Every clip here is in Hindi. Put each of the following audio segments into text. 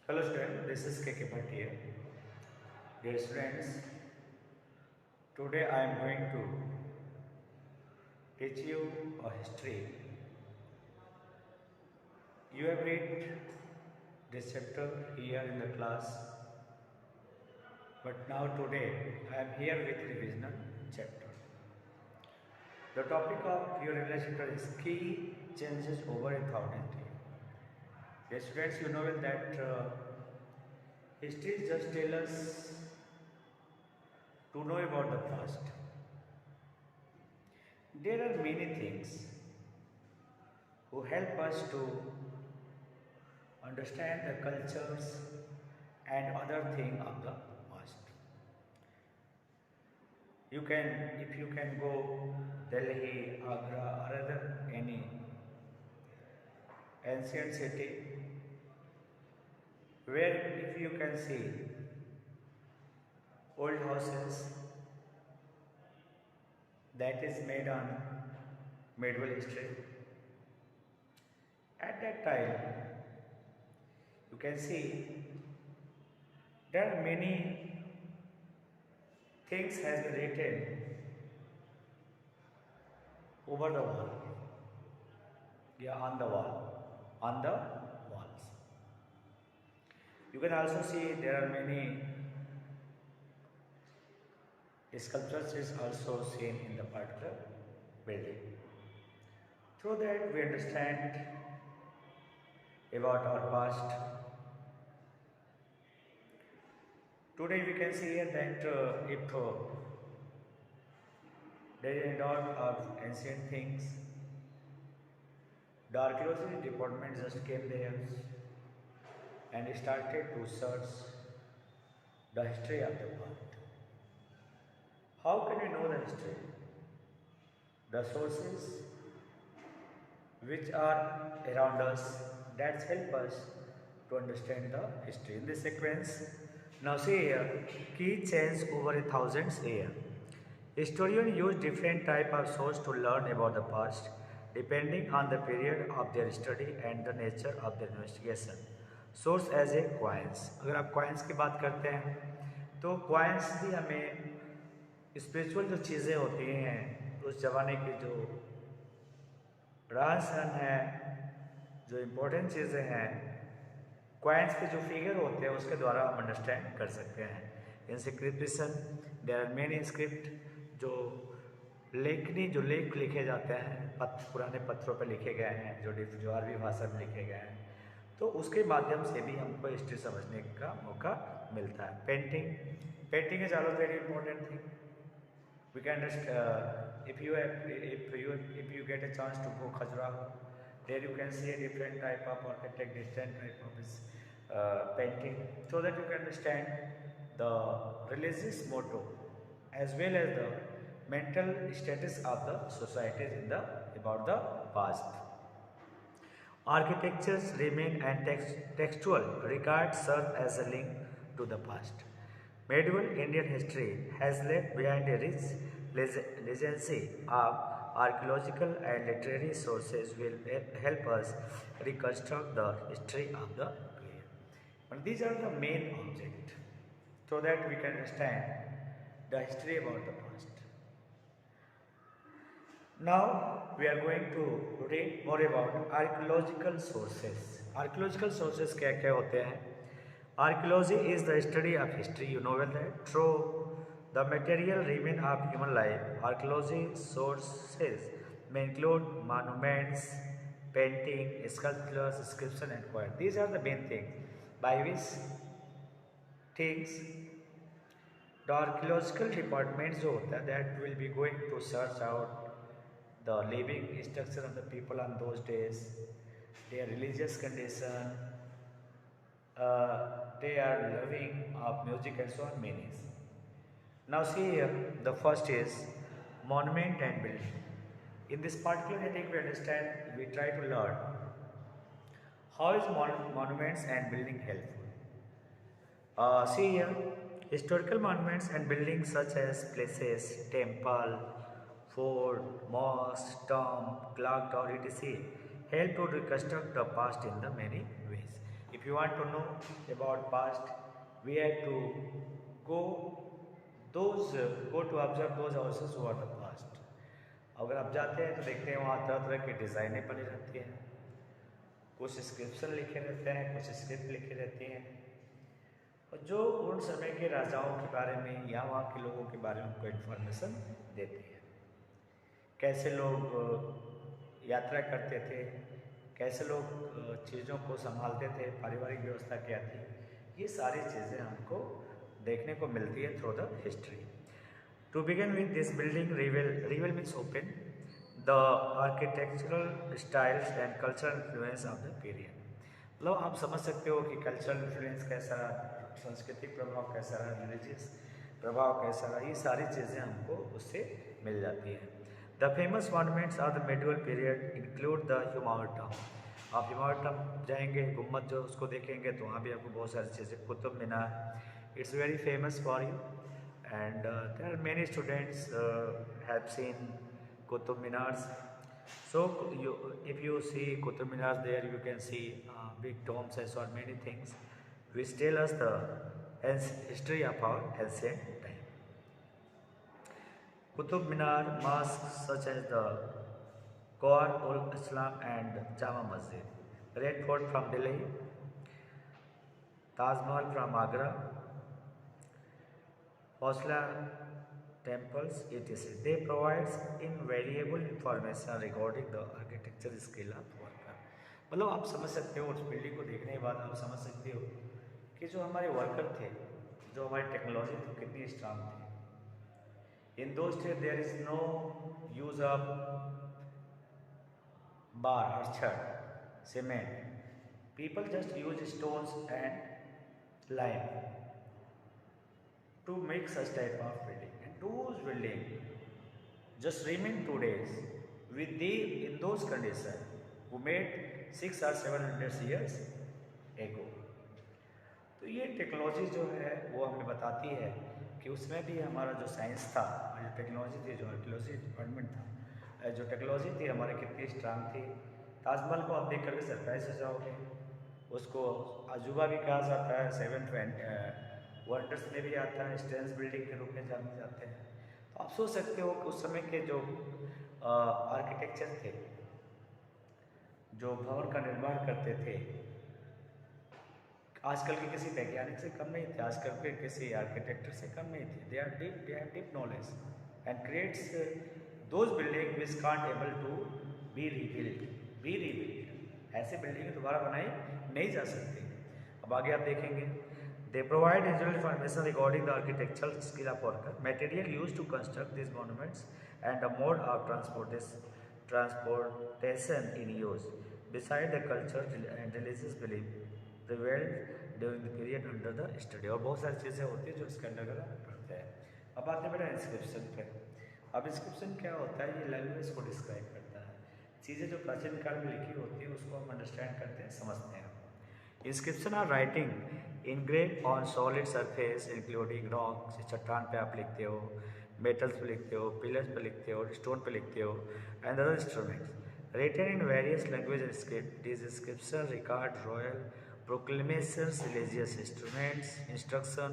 Hello students, this is KK Bhatt here. Dear students, today I am going to teach you a history. You have read this chapter here in the class, but now today I am here with revisional chapter. The topic of your revisional chapter is key changes over 1,000 years. Dear students, you know well that history just tells us to know about the past. There are many things who help us to understand the cultures and other thing of the past. You can, if you can go Delhi, Agra, or other any ancient city, where if you can see old houses that is made on medieval history. At that time, you can see there are many things has been written over the wall, on the walls. You can also see there are many sculptures is also seen in the particular building. Through that we understand about our past. Today we can see here that if there is a lot of ancient things, the archaeology department just came there and started to search the history of the past. How can we know the history? The sources which are around us that help us to understand the history. In this sequence, now see here, key change over 1,000 years. Historians use different type of source to learn about the past, depending on the period of their study and the nature of their investigation. Source as a coins. अगर आप coins की बात करते हैं, तो coins भी हमें स्पिरिचुअल जो चीज़ें होती हैं, उस जमाने की जो रहन है, जो इम्पोर्टेंट चीज़ें हैं, कॉइन्स के जो फिगर होते हैं उसके द्वारा हम अंडरस्टैंड कर सकते हैं. Inscription, there are many script, जो लेख लिखे जाते हैं, पुराने पत्थरों पर लिखे गए हैं, जो अरबी भाषा में लिखे गए हैं, तो उसके माध्यम से भी हमको हिस्ट्री समझने का मौका मिलता है. Painting is also very important thing. We can just if you get a chance to go Khajuraho, there you can see a different type of architect, different type of this, painting, so that you can understand the religious motto as well as the mental status of the societies in the about the past. Architectures remain and textual records serve as a link to the past. Medieval Indian history has left behind a rich legacy of archaeological and literary sources will help us reconstruct the history of the period. And these are the main objects so that we can understand the history about the past. Now we are going to read more about archaeological sources. Archaeological sources क्या क्या होते हैं? Archaeology is the study of history. You know well that. Through the material remain of human life, archaeology sources may include monuments, painting, sculptures, inscription, and coin. These are the main things by which things the archaeological department जो होता है that will be going to search out the living structure of the people on those days, their religious condition, they are loving of music and so on meanings. Now see here, the first is monument and building. In this particular heading we understand, we try to learn how is monuments and building helpful. See here, historical monuments and buildings such as places, temple, fort, mosque, tomb, clock tower, etc. help to reconstruct the past in the many ways. If you want to know about past, we have to go go to observe those houses who are the past. अगर आप जाते हैं तो देखते हैं वहाँ तरह तरह की डिज़ाइनें बनी रहती हैं, कुछ इंस्क्रिप्शन लिखे रहते हैं, कुछ स्क्रिप्ट लिखी रहती हैं, और जो उन समय के राजाओं के बारे में या वहाँ के लोगों के बारे में उनको इन्फॉर्मेशन देती है। कैसे लोग यात्रा करते थे, कैसे लोग चीज़ों को संभालते थे, पारिवारिक व्यवस्था क्या थी, ये सारी चीज़ें हमको देखने को मिलती है through the history. To begin with this building reveal means open the architectural styles and cultural influence of the period. मतलब आप समझ सकते हो कि कल्चरल इन्फ्लुएंस कैसा रहा, सांस्कृतिक प्रभाव कैसा रहा, रिलीजियस प्रभाव कैसा रहा, ये सारी चीज़ें हमको उससे मिल जाती हैं। The famous monuments of the medieval period include the Humayun tomb. आप हुमायूं टॉम्ब जाएंगे, गुम्बद जो उसको देखेंगे तो वहाँ भी आपको बहुत सारी चीज़ें, Qutub Minar, it's very famous for you, and there are many students have seen Qutub Minars. So if you see Qutub Minars, there you can see big tombs and so many things which tell us the history of our ancient time. Qutub Minar mosques such as the Qaur-ul-Islam and Jama Masjid, Red Fort from Delhi, Taj Mahal from Agra, Hosla temples, etc. They provides invaluable information regarding the architectural skill of worker. मतलब आप समझ सकते हो, उस बिल्डिंग को देखने के बाद आप समझ सकते हो कि जो हमारे वर्कर थे, जो हमारी टेक्नोलॉजी थी, कितनी स्ट्रांग थी। In those days there is no use of bar और छड़, cement, people just use stones and lime to make such type of building, and those building just remain today with the in those condition who made 600 or 700 years ago. तो ये टेक्नोलॉजी जो है वो हमें बताती है कि उसमें भी हमारा जो साइंस था, जो टेक्नोलॉजी थी, जो आर्कियोलॉजी डिपार्टमेंट था, जो टेक्नोलॉजी थी हमारी कितनी स्ट्रांग थी। ताजमहल को आप देख करके सरप्राइज हो जाओगे, उसको अजूबा भी कहा जाता है, 7 वंडर्स में भी आता है, स्ट्रेंज बिल्डिंग के रूप में जाने जाते हैं। तो आप सोच सकते हो कि उस समय के जो आर्किटेक्चर थे, जो भवन का निर्माण करते थे, आजकल के किसी वैज्ञानिक से कम नहीं थे, आजकल के किसी आर्किटेक्टर से कम नहीं थे। They have deep knowledge and creates those building which can't able to be rebuild. ऐसे बिल्डिंग दोबारा बनाई नहीं जा सकती। अब आगे आप देखेंगे, they provide general information regarding the architectural skill of worker, material used to construct these monuments, and the mode of transportation in use. Beside the culture and religious belief prevailed during the period under the study, और बहुत सारी चीज़ें होती हैं जो इसके अंदर पढ़ते हैं। अब आते हैं बेटा इंस्क्रिप्शन पे। अब इंस्क्रिप्शन क्या होता है? ये लैंग्वेज को डिस्क्राइब करता है, चीज़ें जो प्राचीन काल में लिखी होती है उसको हम अंडरस्टैंड करते हैं, समझते हैं। Inscription are writing engrave on solid surface including rock, चट्टान पे आप लिखते हो, मेटल्स पे लिखते हो, पिलर्स पे लिखते हो, स्टोन पे लिखते हो, and other instruments written in various language and script. This inscription record royal proclamations, religious instruments, instruction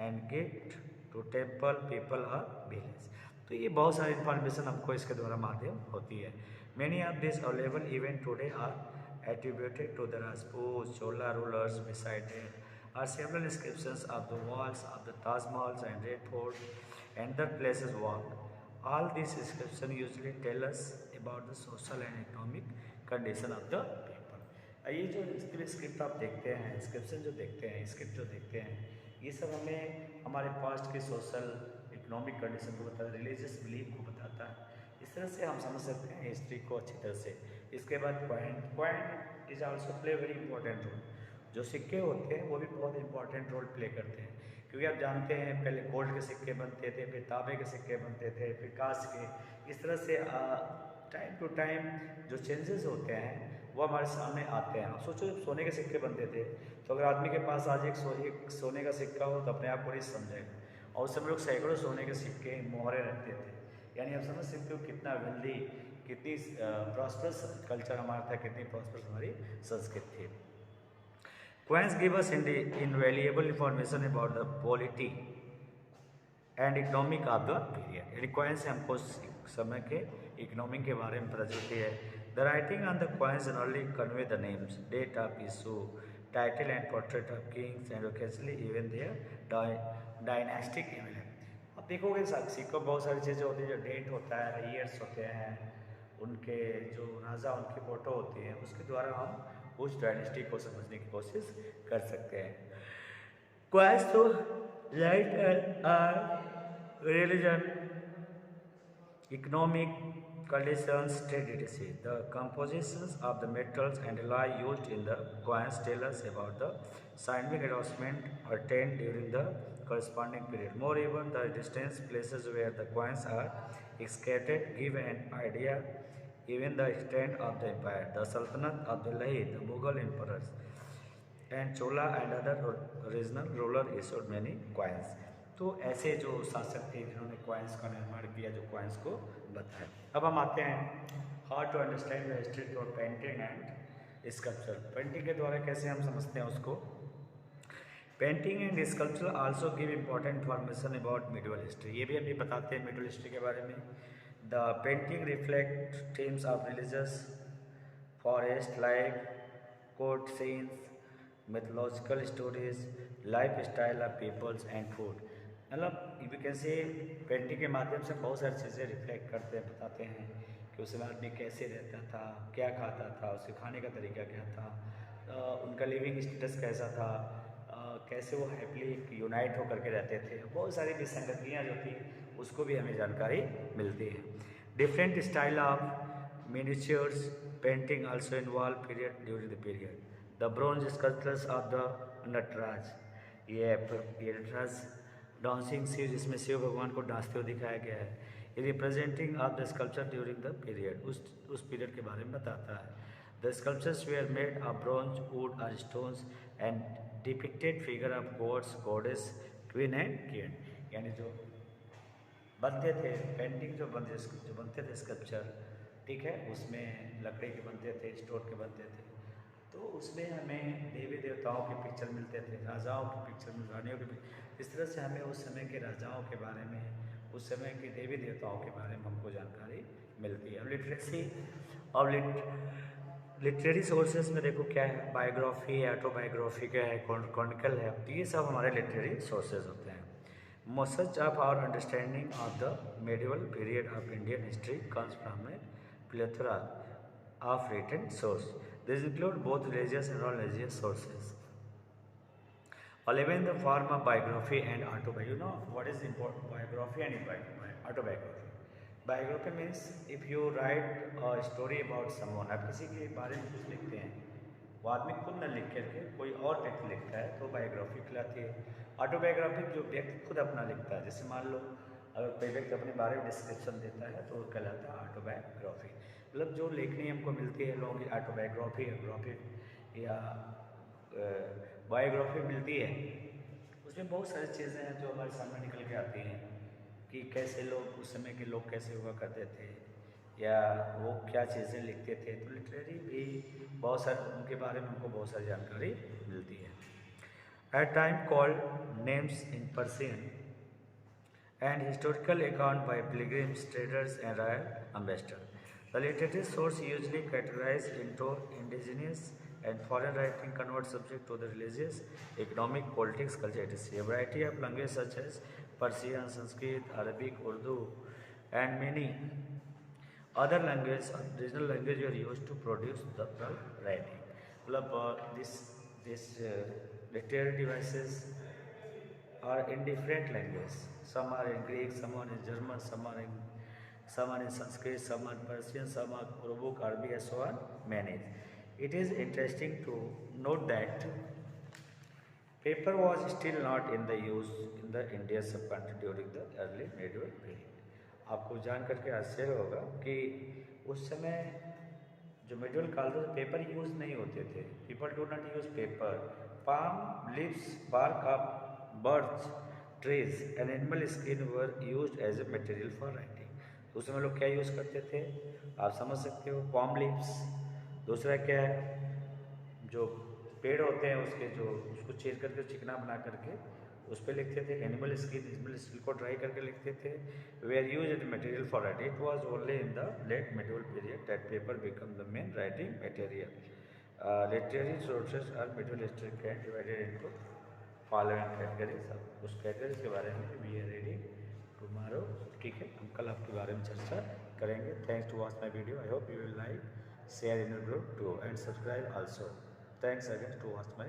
and gift to temple people और विलेज। तो ये बहुत सारी इंफॉर्मेशन हमको इसके द्वारा माध्यम होती है। Many of this available even today are attributed to the Rajput Chola rulers. Beside it are several inscriptions of the walls of the Taj Mahal and Red Fort and the places walk. All these inscriptions usually tell us about the social and economic condition of the people. ये जो स्क्रिप्ट आप देखते हैं, इंस्क्रिप्शन जो देखते हैं, स्क्रिप्ट जो देखते हैं, ये सब हमें हमारे पास्ट के सोशल इकोनॉमिक कंडीशन को बताता है, रिलीजियस बिलीफ को बताता है। इस तरह से हम समझ सकते हैं हिस्ट्री को अच्छी तरह से। इसके बाद coin is also play very important role. जो सिक्के होते हैं वो भी बहुत इंपॉर्टेंट रोल प्ले करते हैं, क्योंकि आप जानते हैं पहले गोल्ड के सिक्के बनते थे, फिर तांबे के सिक्के बनते थे, फिर कांच के। इस तरह से टाइम टू टाइम जो चेंजेस होते हैं वो हमारे सामने आते हैं। आप सोचो जब सोने के सिक्के बनते थे तो अगर आदमी के पास आज एक सोने का सिक्का हो तो अपने आप को नहीं समझेगा, और उस समय लोग सैकड़ों सोने के सिक्के मोहरे रखते थे। यानी आप समझ सकते हो कितना वेल्दी, कितनी प्रॉस्परस कल्चर हमारा था, कितनी प्रॉस्परस हमारी संस्कृति थी। Coins give us invaluable information about the polity and economic of the period, यानी कॉइन्स से हमको समय के इकोनॉमिक के बारे में पता चलती है। The writing on the coins generally convey the names, date of issue, title and portrait of kings and occasionally even their dynastic event. अब देखोगे सिक्कों बहुत सारी चीज़ें होती हैं, जो डेट होता है, ईयर्स होते हैं, उनके जो राजा उनकी फ़ोटो होती है, उसके द्वारा हम उस डायनेस्टी को समझने की कोशिश कर सकते हैं। कॉइन्स तो light and religion, economic conditions, trade etc. The compositions of the metals and alloy used in the coins tell us about the scientific advancement attained during the corresponding period. Moreover, the distant places where the coins are excavated give an idea even the extent of the empire. The Sultanate of Delhi, the Mughal emperors, and Chola and other regional ruler issued many coins. तो ऐसे जो शासक थे जिन्होंने कॉइन्स का निर्माण किया, जो कॉइन्स को बताया। अब हम आते हैं how to understand the history through painting and sculpture. Painting के द्वारा कैसे हम समझते हैं उसको। Painting and sculpture also give important information about medieval history, ये भी हमें बताते हैं मिडिवल हिस्ट्री के बारे में। The painting reflect themes of religious, forest life, court scenes, mythological stories, lifestyle of peoples and food। मतलब यू कैन से पेंटिंग के माध्यम से बहुत सारी चीज़ें रिफ्लेक्ट करते हैं, बताते हैं कि उस समय आदमी कैसे रहता था, क्या खाता था, उसके खाने का तरीका क्या था, उनका लिविंग स्टेटस कैसा था, कैसे वो हैप्पीली यूनाइट होकर के रहते थे। बहुत सारी विसंगतियाँ जो थी उसको भी हमें जानकारी मिलती है। Different style of miniatures painting also involve period during the period. The bronze sculptures of the Nataraja, ये नटराज डांसिंग शिव, जिसमें शिव भगवान को डांसते हुए दिखाया गया है, ये representing of the sculpture during the period, उस पीरियड के बारे में बताता है। The sculptures were made of bronze, wood और stones and depicted figure of gods, goddess, queen and king, यानी जो बनते थे पेंटिंग जो बनते थे स्कल्पचर, ठीक है, उसमें लकड़ी के बनते थे, स्टोन के बनते थे, तो उसमें हमें देवी देवताओं के पिक्चर मिलते थे, राजाओं की पिक्चर, रानियों के पिक्चर, इस तरह से हमें उस समय के राजाओं के बारे में, उस समय के देवी देवताओं के बारे में हमको जानकारी मिलती है। अब लिटरेसी और लिटरेरी सोर्सेज में देखो क्या है, बायोग्राफी है, ऑटोबायोग्राफी क्या है, क्रॉनिकल है, तो ये सब हमारे लिटरेरी सोर्सेज होते हैं। Much of our understanding of the medieval period of Indian history comes from a plethora of written sources. These include both religious and non-religious sources, all in the form of biography and autobiography. You know what is important? Biography and autobiography. Biography means if you write a story about someone, आप किसी के बारे में कुछ लिखते हैं, वो आदमी खुद न लिख करके कोई और व्यक्ति लिखता है, तो बायोग्राफी कहलाती है। ऑटोबायोग्राफी जो व्यक्ति खुद अपना लिखता है, जैसे मान लो अगर कोई व्यक्ति अपने बारे में डिस्क्रिप्शन देता है तो वो कहलाता है ऑटोबायोग्राफी। मतलब जो लेखनी हमको मिलती है लोगों की ऑटोबायोग्राफी या बायोग्राफी मिलती है, उसमें बहुत सारी चीज़ें हैं जो हमारे सामने निकल के आती हैं कि कैसे लोग उस समय के लोग कैसे हुआ करते थे या वो क्या चीज़ें लिखते थे। तो लिटरेरी भी बहुत सारे उनके बारे में हमको बहुत सारी जानकारी मिलती है। At time called names in Persian and historical account by pilgrims, traders and royal ambassadors. The literary source usually categorized into indigenous and foreign writing convert subject to the religious, economic, politics, culture, etc. A variety of languages such as Persian, Sanskrit, Arabic, Urdu and many other languages, regional language were used to produce the writing. This literary devices are in different languages. Some are in Greek, some are in German, some are in Sanskrit, some are Persian, some are Urdu, Arabic, and so on. Many. It is interesting to note that paper was still not in the use in the Indian subcontinent during the early medieval period. आपको जान करके आश्चर्य होगा कि उस समय जो medieval काल था पेपर यूज नहीं होते थे. People do not use paper. Palm leaves, bark of birds, trees and animal skin were used as a material for writing. तो उस समय लोग क्या यूज़ करते थे आप समझ सकते हो. palm leaves. दूसरा क्या है जो पेड़ होते हैं उसके, जो उसको चीर करके चिकना बना करके उस पर लिखते थे। एनिमल स्किन को ड्राई करके लिखते थे। Were use as material for writing. It was only in the late medieval period that paper become the main writing material. Literary sources और medieval history can divided into following categories. अब उस कैटेगरीज के बारे में वी आर रीडिंग टुमारो, ठीक है, हम कल आपके बारे में चर्चा करेंगे। Thanks to watch my video. I hope you will like, share in your group too, and subscribe also. Thanks again to watch my